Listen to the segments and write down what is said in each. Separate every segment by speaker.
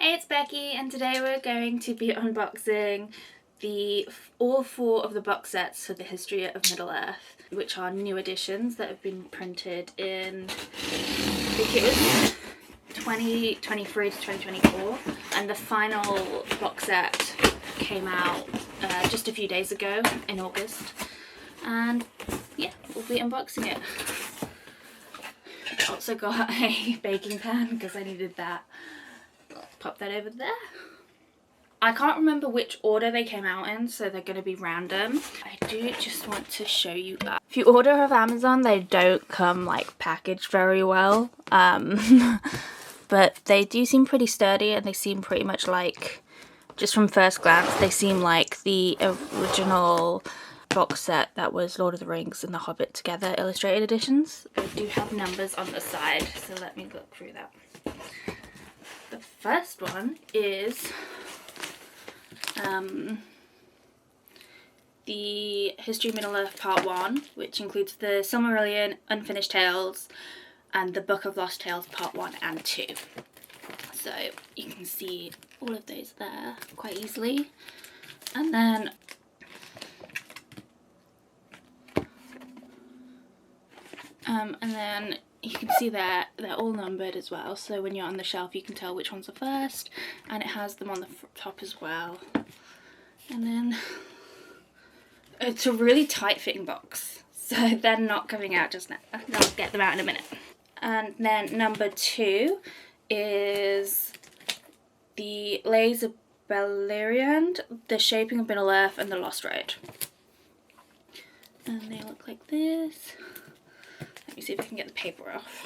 Speaker 1: Hey, it's Becky, and today we're going to be unboxing all 4 of the box sets for the History of Middle-earth, which are new editions that have been printed in, I think it was 2023 to 2024, and the final box set came out just a few days ago in August, and yeah, we'll be unboxing it. I also got a baking pan because I needed that. Pop that over there. I can't remember which order they came out in, so they're going to be random. I do just want to show you that. If you order off Amazon, they don't come like packaged very well, but they do seem pretty sturdy, and they seem pretty much like, just from first glance, they seem like the original box set that was Lord of the Rings and The Hobbit together illustrated editions. They do have numbers on the side, so let me look through that. The first one is the History of Middle-earth Part 1, which includes the Silmarillion, Unfinished Tales, and the Book of Lost Tales Part 1 and 2. So you can see all of those there quite easily. And then you can see they're all numbered as well, so when you're on the shelf you can tell which one's the first, and it has them on the top as well. And then it's a really tight fitting box, so they're not coming out just now. I'll get them out in a minute. And then number 2 is the Lays of Beleriand, The Shaping of Middle-earth, and The Lost Road. And they look like this. Let me see if I can get the paper off.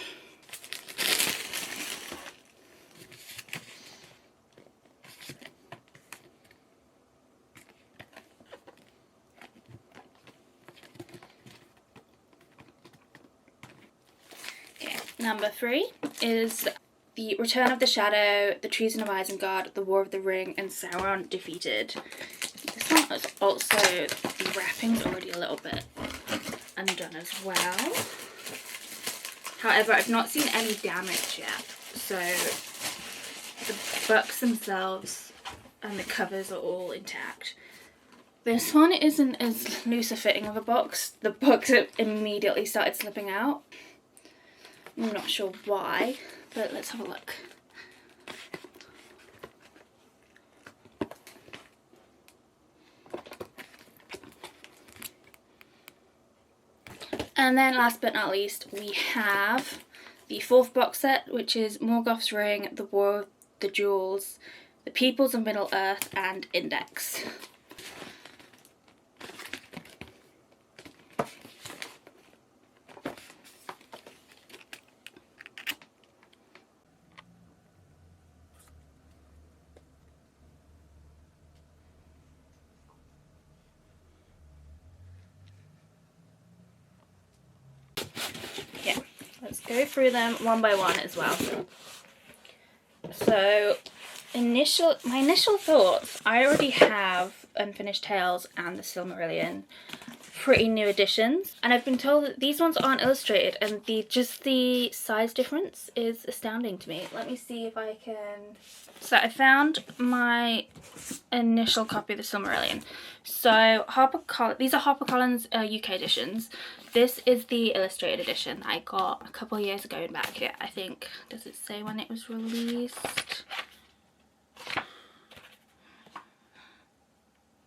Speaker 1: Okay, number 3 is The Return of the Shadow, The Treason of Isengard, The War of the Ring, and Sauron Defeated. This one is also, the wrapping's already a little bit undone as well. However, I've not seen any damage yet, so the books themselves and the covers are all intact. This one isn't as loose a fitting of a box. The books immediately started slipping out. I'm not sure why, but let's have a look. And then last but not least, we have the 4th box set, which is Morgoth's Ring, The War of the Jewels, The Peoples of Middle-earth, and Index. Let's go through them one by one as well. So, my initial thoughts, I already have Unfinished Tales and the Silmarillion, pretty new editions, and I've been told that these ones aren't illustrated, and just the size difference is astounding to me. Let me see if I can... So I found my initial copy of the Silmarillion. So these are HarperCollins UK editions. This is the illustrated edition I got a couple of years ago back here. I think, does it say when it was released?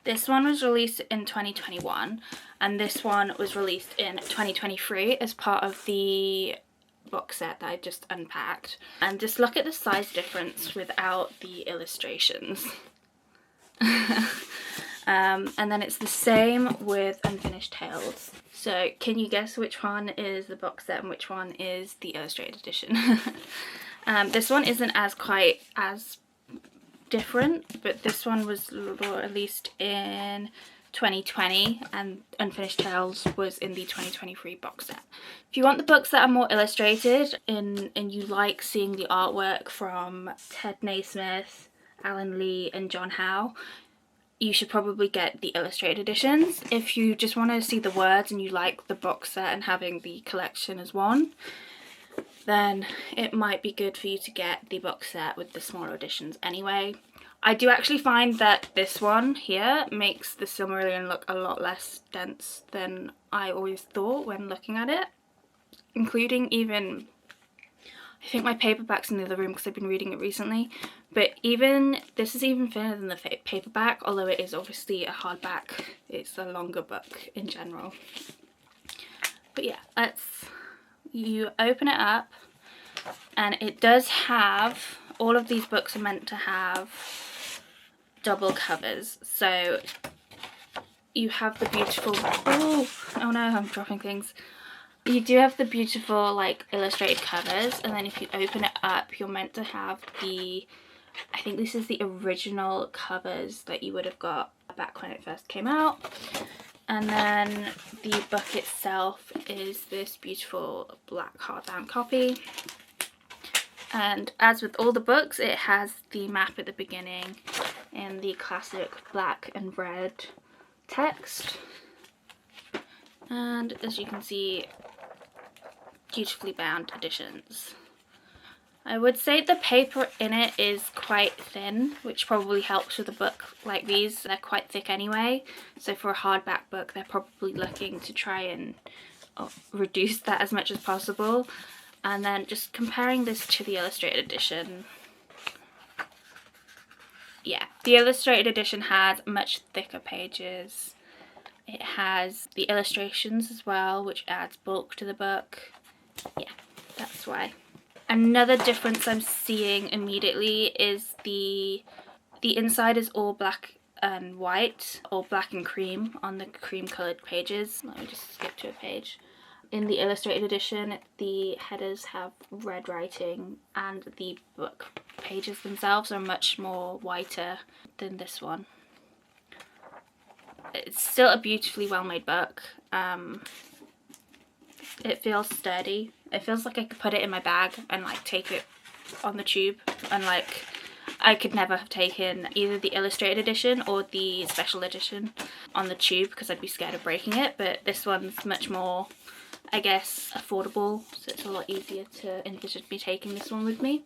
Speaker 1: This one was released in 2021, and this one was released in 2023 as part of the box set that I just unpacked. And just look at the size difference without the illustrations. And then it's the same with Unfinished Tales. So can you guess which one is the box set and which one is the illustrated edition? This one isn't quite as different, but this one was released in 2020 and Unfinished Tales was in the 2023 box set. If you want the books that are more illustrated and you like seeing the artwork from Ted Naismith, Alan Lee, and John Howe, you should probably get the illustrated editions. If you just want to see the words and you like the box set and having the collection as one, then it might be good for you to get the box set with the smaller editions anyway. I do actually find that this one here makes the Silmarillion look a lot less dense than I always thought when looking at it, including even, I think my paperback's in the other room because I've been reading it recently, but even this is even thinner than the paperback, although it is obviously a hardback. It's a longer book in general. But yeah, you open it up, and it does have, all of these books are meant to have double covers. So you have the beautiful, oh no, I'm dropping things. You do have the beautiful like illustrated covers, and then if you open it up, you're meant to have the, I think this is the original covers that you would have got back when it first came out. And then the book itself is this beautiful black hardbound copy. And as with all the books, it has the map at the beginning in the classic black and red text. And as you can see, beautifully bound editions. I would say the paper in it is quite thin, which probably helps with a book like these. They're quite thick anyway, so for a hardback book they're probably looking to try and reduce that as much as possible. And then just comparing this to the illustrated edition, yeah, the illustrated edition has much thicker pages. It has the illustrations as well, which adds bulk to the book. Yeah, that's why. Another difference I'm seeing immediately is the inside is all black and white, or black and cream on the cream coloured pages. Let me just skip to a page. In the illustrated edition, the headers have red writing, and the book pages themselves are much more whiter than this one. It's still a beautifully well made book. It feels sturdy. It feels like I could put it in my bag and like take it on the tube, and like I could never have taken either the illustrated edition or the special edition on the tube because I'd be scared of breaking it. But this one's much more, I guess, affordable, so it's a lot easier to envision me taking this one with me,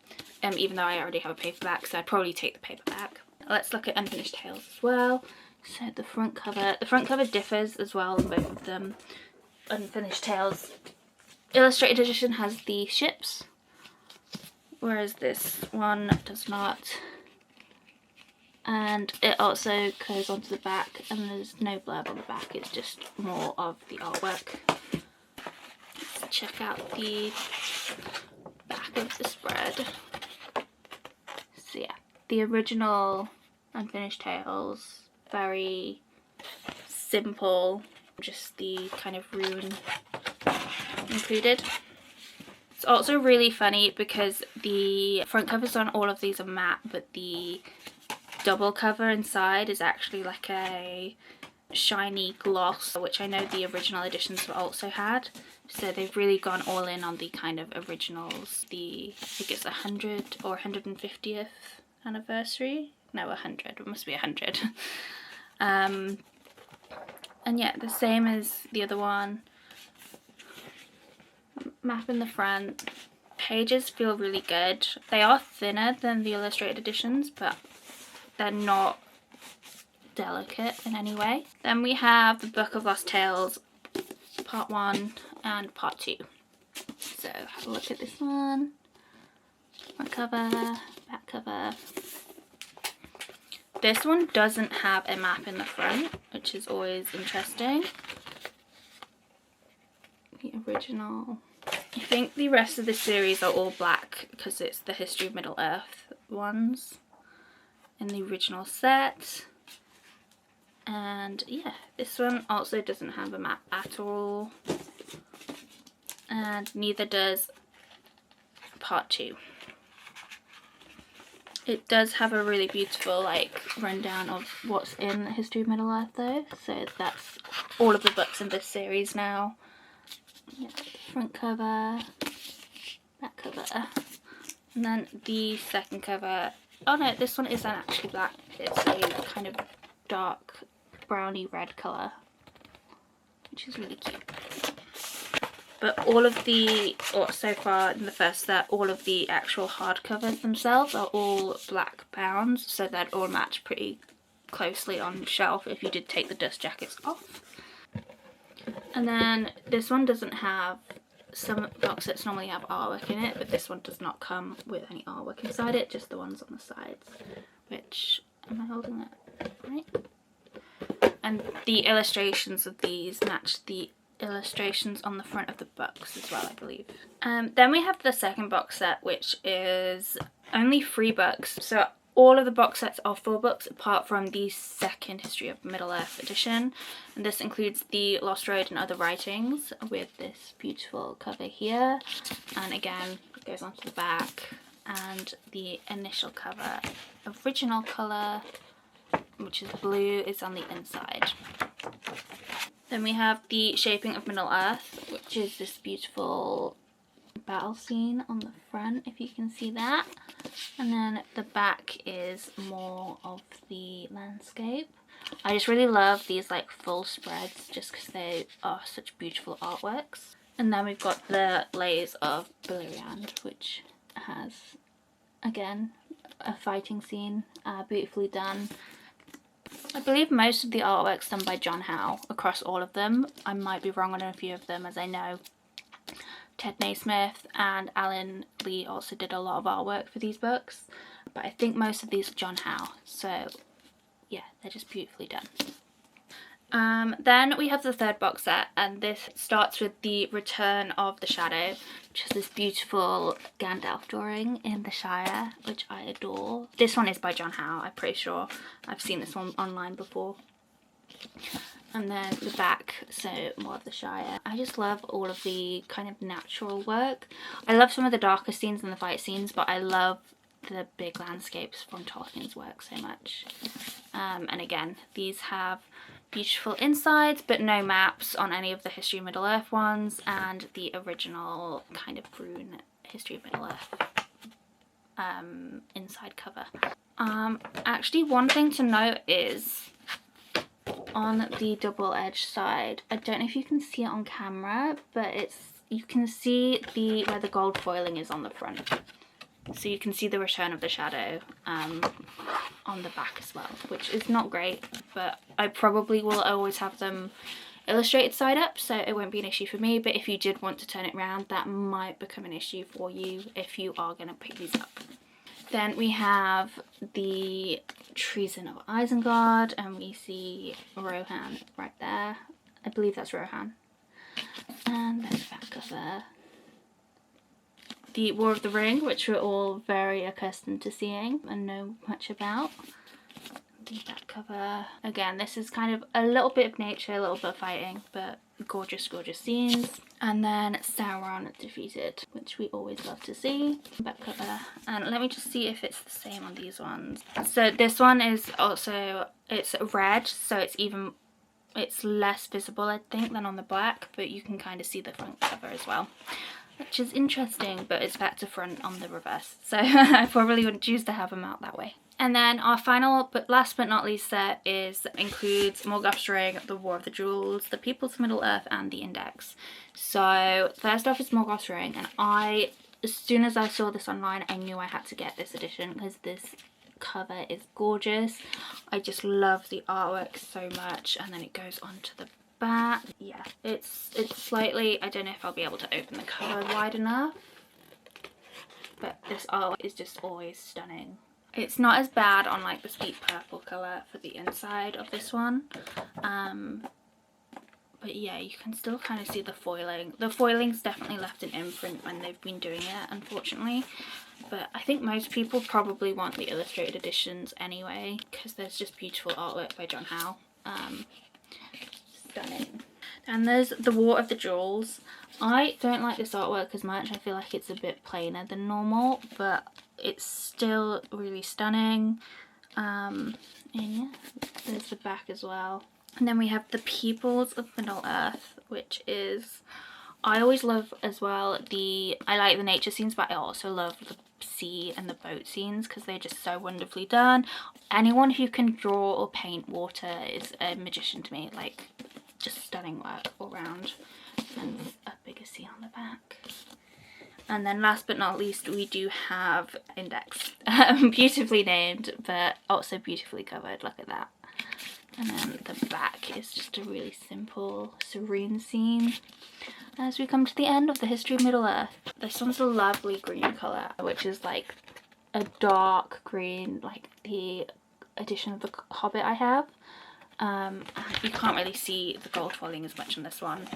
Speaker 1: even though I already have a paperback, so I'd probably take the paperback. Let's look at Unfinished Tales as well. So the front cover differs as well in both of them. Unfinished Tales illustrated edition has the ships, whereas this one does not. And it also goes onto the back, and there's no blurb on the back, it's just more of the artwork. Let's check out the back of the spread. So yeah, the original Unfinished Tales, very simple, just the kind of rune included. It's also really funny because the front covers on all of these are matte, but the double cover inside is actually like a shiny gloss, which I know the original editions also had. So they've really gone all in on the kind of originals. I think it's 100 or 150th anniversary. No, 100. It must be 100. And yeah, the same as the other one. Map in the front. Pages feel really good. They are thinner than the illustrated editions, but they're not delicate in any way. Then we have the Book of Lost Tales, part 1 and part 2. So have a look at this one. Front cover, back cover. This one doesn't have a map in the front, which is always interesting. The original. I think the rest of the series are all black because it's the History of Middle-earth ones in the original set. And yeah, this one also doesn't have a map at all, and neither does part 2. It does have a really beautiful like rundown of what's in the History of Middle-earth though, so that's all of the books in this series now. Yeah, front cover, back cover, and then the second cover. Oh no, this one isn't actually black, it's a kind of dark browny red colour, which is really cute. But all of the, or so far in the first set, all of the actual hardcovers themselves are all black bound, so they'd all match pretty closely on shelf if you did take the dust jackets off. And then this one doesn't have, some box sets normally have artwork in it, but this one does not come with any artwork inside it, just the ones on the sides, which, am I holding it right? And the illustrations of these match the illustrations on the front of the books as well, I believe. Then we have the second box set, which is only 3 books. So all of the box sets are 4 books apart from the second History of Middle-earth edition. And this includes the Lost Road and Other Writings with this beautiful cover here. And again, it goes onto the back. And the initial cover, original colour, which is blue, is on the inside. Then we have the Shaping of Middle-earth, which is this beautiful battle scene on the front, if you can see that. And then the back is more of the landscape. I just really love these like full spreads just because they are such beautiful artworks. And then we've got the Layers of Beleriand, which has, again, a fighting scene, beautifully done. I believe most of the artwork's done by John Howe across all of them. I might be wrong on a few of them, as I know Ted Naismith and Alan Lee also did a lot of artwork for these books. But I think most of these are John Howe, so yeah, they're just beautifully done. Then we have the third box set, and this starts with the Return of the Shadow, which is this beautiful Gandalf drawing in the Shire, which I adore. This one is by John Howe, I'm pretty sure. I've seen this one online before. And then the back, so more of the Shire. I just love all of the kind of natural work. I love some of the darker scenes and the fight scenes, but I love the big landscapes from Tolkien's work so much. And again, these have beautiful insides, but no maps on any of the History of Middle-earth ones, and the original kind of Brune History of Middle-earth inside cover. Actually, one thing to note is on the double-edged side, I don't know if you can see it on camera, but you can see where the gold foiling is on the front. So you can see the Return of the Shadow on the back as well, which is not great, but I probably will always have them illustrated side up, so it won't be an issue for me. But if you did want to turn it around, that might become an issue for you if you are going to pick these up. Then we have the Treason of Isengard, and we see Rohan right there. I believe that's Rohan. And there's the back cover. The War of the Ring, which we're all very accustomed to seeing and know much about. The back cover. Again, this is kind of a little bit of nature, a little bit of fighting, but gorgeous, gorgeous scenes. And then Sauron defeated, which we always love to see. Back cover. And let me just see if it's the same on these ones. So this one is also, it's red, so it's less visible, I think, than on the black, but you can kind of see the front cover as well, which is interesting, but it's back to front on the reverse, so I probably wouldn't choose to have them out that way. And then our final, but last but not least set includes Morgoth's Ring, the War of the Jewels, the Peoples of Middle-earth, and the Index. So first off is Morgoth's Ring, and as soon as I saw this online, I knew I had to get this edition because this cover is gorgeous. I just love the artwork so much, and then it goes on to the back. Yeah, it's slightly, I don't know if I'll be able to open the cover wide enough, but this art is just always stunning. It's not as bad on like the deep purple colour for the inside of this one, but yeah, you can still kind of see the foiling. The foiling's definitely left an imprint when they've been doing it, unfortunately, but I think most people probably want the illustrated editions anyway, because there's just beautiful artwork by John Howe. Stunning. And there's the War of the Jewels. I don't like this artwork as much. I feel like it's a bit plainer than normal, but it's still really stunning. And yeah, there's the back as well. And then we have the Peoples of Middle-earth, which is, I always love as well I like the nature scenes, but I also love the sea and the boat scenes because they're just so wonderfully done. Anyone who can draw or paint water is a magician to me. Like, just stunning work all round. and a bigger C on the back. And then last but not least, we do have index. Beautifully named, but also beautifully covered. Look at that. And then the back is just a really simple, serene scene as we come to the end of the history of Middle-earth. This one's a lovely green colour, which is like a dark green, like the edition of the Hobbit I have. You can't really see the gold foiling as much on this one.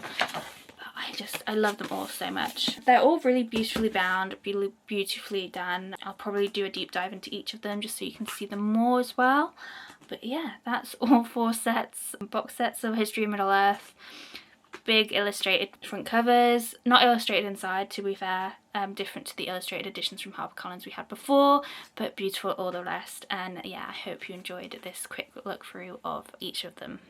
Speaker 1: I love them all so much. They're all really beautifully bound, beautifully done. I'll probably do a deep dive into each of them just so you can see them more as well. But yeah, that's all 4 sets, box sets of History of Middle-earth. Big illustrated front covers, not illustrated inside to be fair, different to the illustrated editions from HarperCollins we had before, but beautiful all the rest. And yeah, I hope you enjoyed this quick look through of each of them.